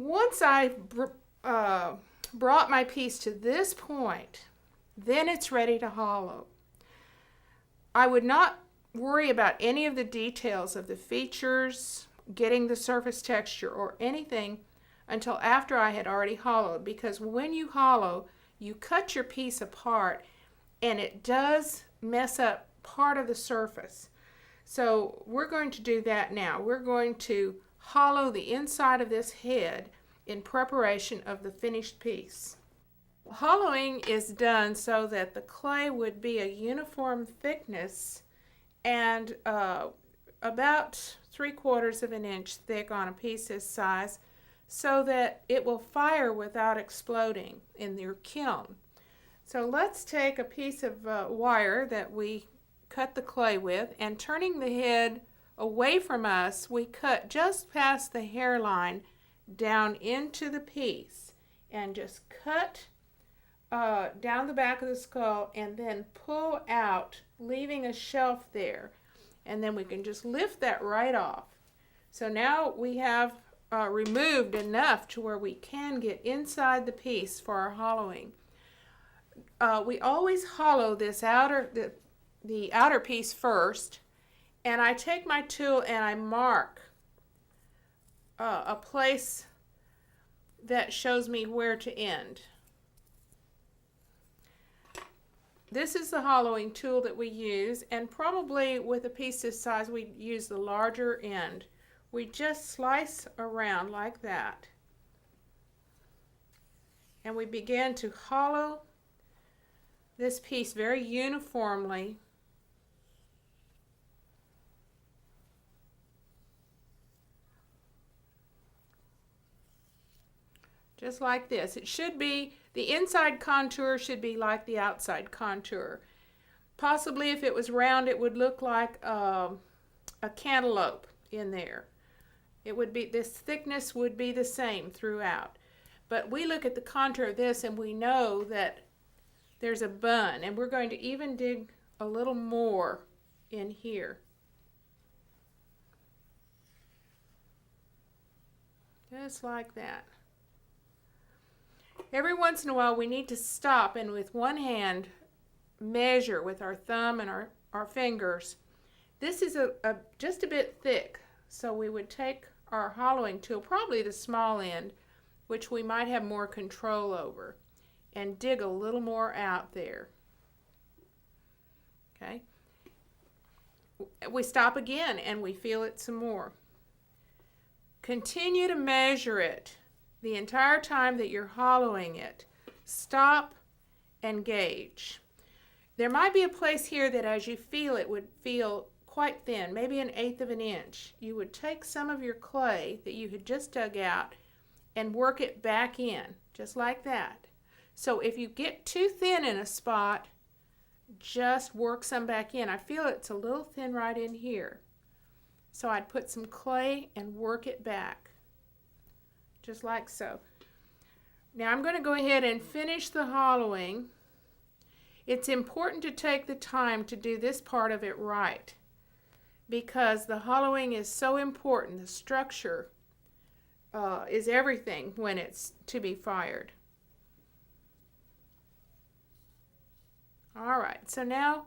Once I brought my piece to this point, then it's ready to hollow. I would not worry about any of the details of the features, getting the surface texture, or anything until after I had already hollowed, because when you hollow, you cut your piece apart and it does mess up part of the surface. So we're going to do that now. We're going to hollow the inside of this head in preparation of the finished piece. Hollowing is done so that the clay would be a uniform thickness and about 3/4 of an inch thick on a piece this size, so that it will fire without exploding in your kiln. So let's take a piece of wire that we cut the clay with, and turning the head away from us, we cut just past the hairline down into the piece and just cut down the back of the skull and then pull out, leaving a shelf there, and then we can just lift that right off. So now we have removed enough to where we can get inside the piece for our hollowing. We always hollow this the outer piece first, and I take my tool and I mark a place that shows me where to end. This is the hollowing tool that we use, and probably with a piece this size we use the larger end. We just slice around like that, and we begin to hollow this piece very uniformly. Just like this. It should be, the inside contour should be like the outside contour. Possibly if it was round, it would look like a cantaloupe in there. It would be, this thickness would be the same throughout. But we look at the contour of this and we know that there's a bun, and we're going to even dig a little more in here. Just like that. Every once in a while we need to stop and with one hand measure with our thumb and our fingers. This is just a bit thick, so we would take our hollowing tool, probably the small end, which we might have more control over, and dig a little more out there. Okay. We stop again and we feel it some more. Continue to measure it the entire time that you're hollowing it. Stop and gauge. There might be a place here that as you feel it would feel quite thin, maybe 1/8 of an inch. You would take some of your clay that you had just dug out and work it back in, just like that. So if you get too thin in a spot, just work some back in. I feel it's a little thin right in here. So I'd put some clay and work it back, just like so. Now I'm going to go ahead and finish the hollowing. It's important to take the time to do this part of it right, because the hollowing is so important. The structure is everything when it's to be fired. All right, so now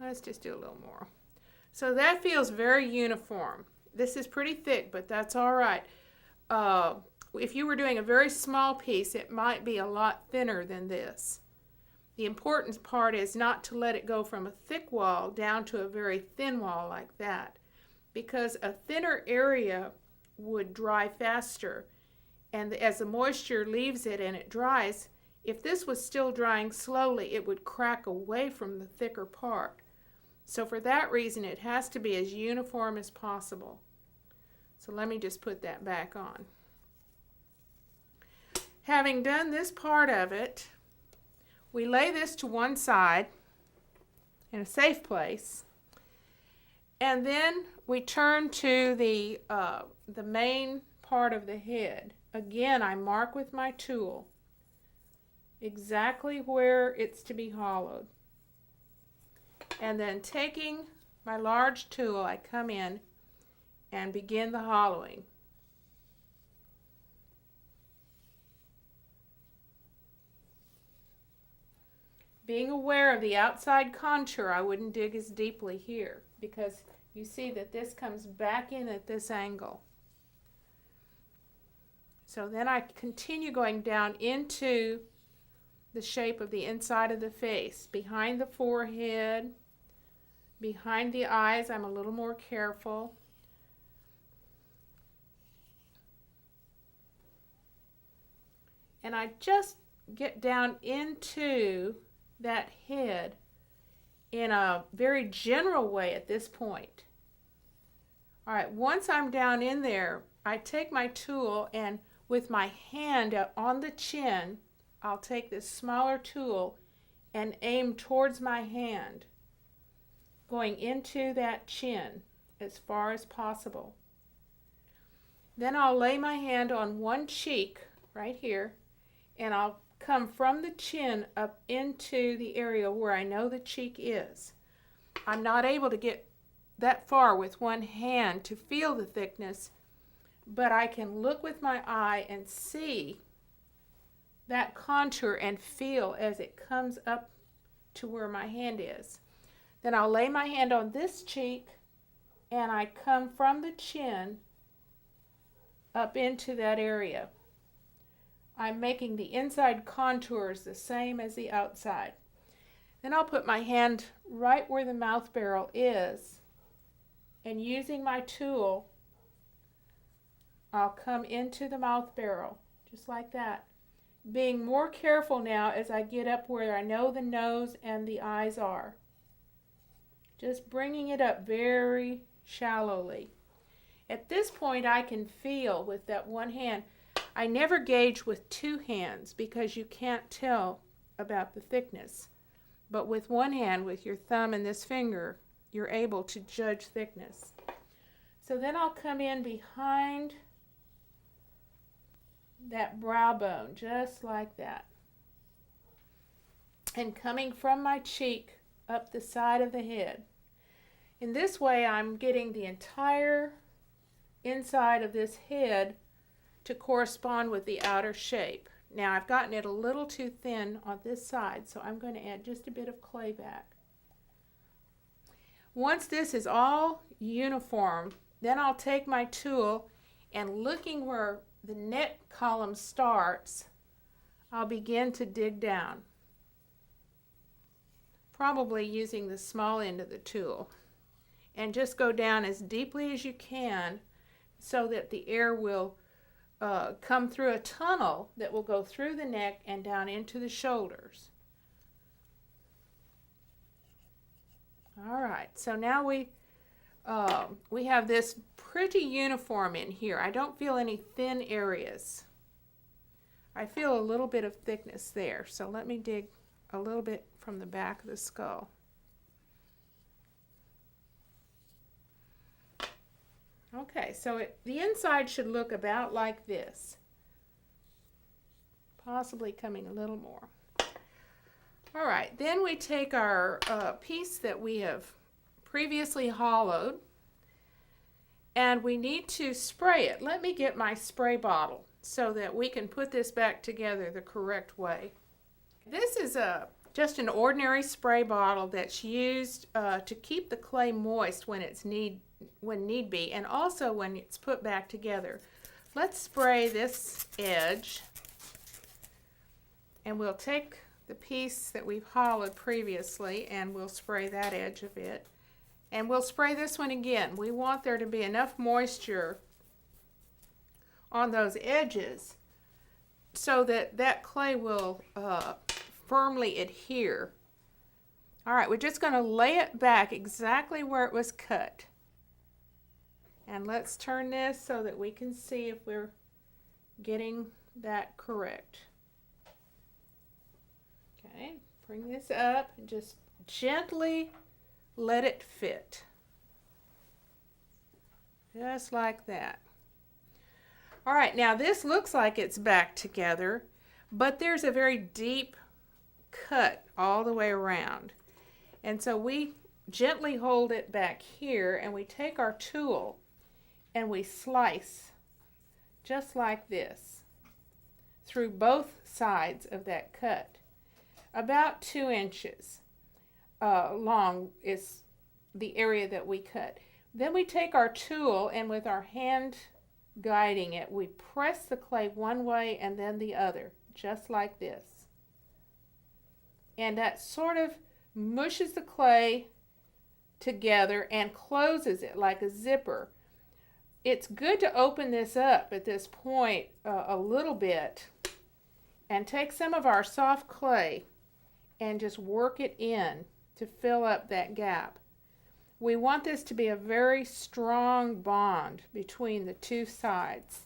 let's just do a little more. So that feels very uniform. This is pretty thick, but that's all right. If you were doing a very small piece, it might be a lot thinner than this. The important part is not to let it go from a thick wall down to a very thin wall like that, because a thinner area would dry faster, and as the moisture leaves it and it dries, if this was still drying slowly, it would crack away from the thicker part. So for that reason, it has to be as uniform as possible. So let me just put that back on. Having done this part of it, we lay this to one side in a safe place, and then we turn to the main part of the head. Again, I mark with my tool exactly where it's to be hollowed. And then taking my large tool, I come in and begin the hollowing. being aware of the outside contour, I wouldn't dig as deeply here because you see that this comes back in at this angle. So then I continue going down into the shape of the inside of the face, behind the forehead, behind the eyes. I'm a little more careful. And I just get down into that head in a very general way at this point. All right, once I'm down in there, I take my tool and with my hand on the chin, I'll take this smaller tool and aim towards my hand, going into that chin as far as possible. Then I'll lay my hand on one cheek right here, and I'll come from the chin up into the area where I know the cheek is. I'm not able to get that far with one hand to feel the thickness, but I can look with my eye and see that contour and feel as it comes up to where my hand is. Then I'll lay my hand on this cheek and I come from the chin up into that area. I'm making the inside contours the same as the outside. Then I'll put my hand right where the mouth barrel is, and using my tool, I'll come into the mouth barrel, just like that. Being more careful now as I get up where I know the nose and the eyes are. Just bringing it up very shallowly. At this point, I can feel with that one hand. I never gauge with two hands because you can't tell about the thickness. But with one hand, with your thumb and this finger, you're able to judge thickness. So then I'll come in behind that brow bone, just like that. And coming from my cheek up the side of the head. In this way, I'm getting the entire inside of this head to correspond with the outer shape. Now I've gotten it a little too thin on this side, so I'm going to add just a bit of clay back. Once this is all uniform, then I'll take my tool and looking where the neck column starts, I'll begin to dig down. Probably using the small end of the tool. And just go down as deeply as you can so that the air will come through a tunnel that will go through the neck and down into the shoulders. All right, so now we have this pretty uniform in here. I don't feel any thin areas. I feel a little bit of thickness there, so let me dig a little bit from the back of the skull. Okay, so the inside should look about like this. Possibly coming a little more. All right, then we take our piece that we have previously hollowed, and we need to spray it. Let me get my spray bottle so that we can put this back together the correct way. This is just an ordinary spray bottle that's used to keep the clay moist when need be, and also when it's put back together. Let's spray this edge, and we'll take the piece that we've hollowed previously and we'll spray that edge of it, and we'll spray this one again. We want there to be enough moisture on those edges so that that clay will firmly adhere. All right, we're just going to lay it back exactly where it was cut. And let's turn this so that we can see if we're getting that correct. Okay, bring this up and just gently let it fit. Just like that. All right, now this looks like it's back together, but there's a very deep cut all the way around. And so we gently hold it back here and we take our tool and we slice just like this through both sides of that cut. about 2 inches long is the area that we cut. Then we take our tool and with our hand guiding it, we press the clay one way and then the other, just like this. And that sort of mushes the clay together and closes it like a zipper. It's good to open this up at this point a little bit and take some of our soft clay and just work it in to fill up that gap. We want this to be a very strong bond between the two sides.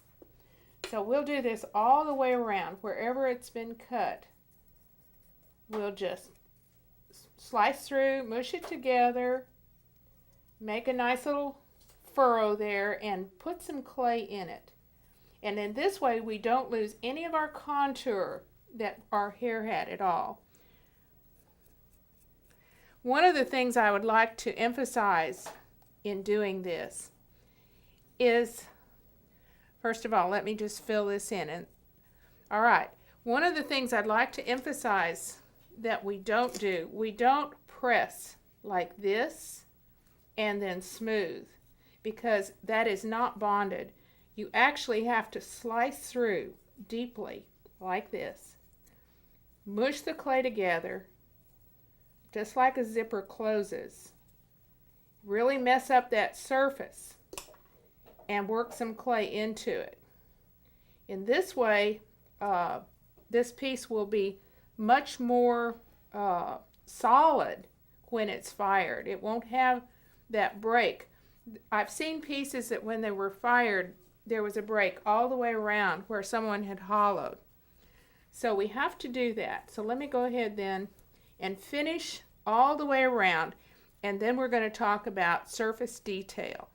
So we'll do this all the way around. Wherever it's been cut, we'll just slice through, mush it together, make a nice little furrow there, and put some clay in it. And in this way, we don't lose any of our contour that our hair had at all. One of the things I would like to emphasize in doing this is, first of all, let me just fill this in. All right, one of the things I'd like to emphasize that we don't press like this and then smooth, because that is not bonded. You actually have to slice through deeply like this, mush the clay together, just like a zipper closes. Really mess up that surface and work some clay into it. In this way, this piece will be much more solid when it's fired. It won't have that break. I've seen pieces that when they were fired, there was a break all the way around where someone had hollowed. So we have to do that. So let me go ahead then and finish all the way around, and then we're going to talk about surface detail.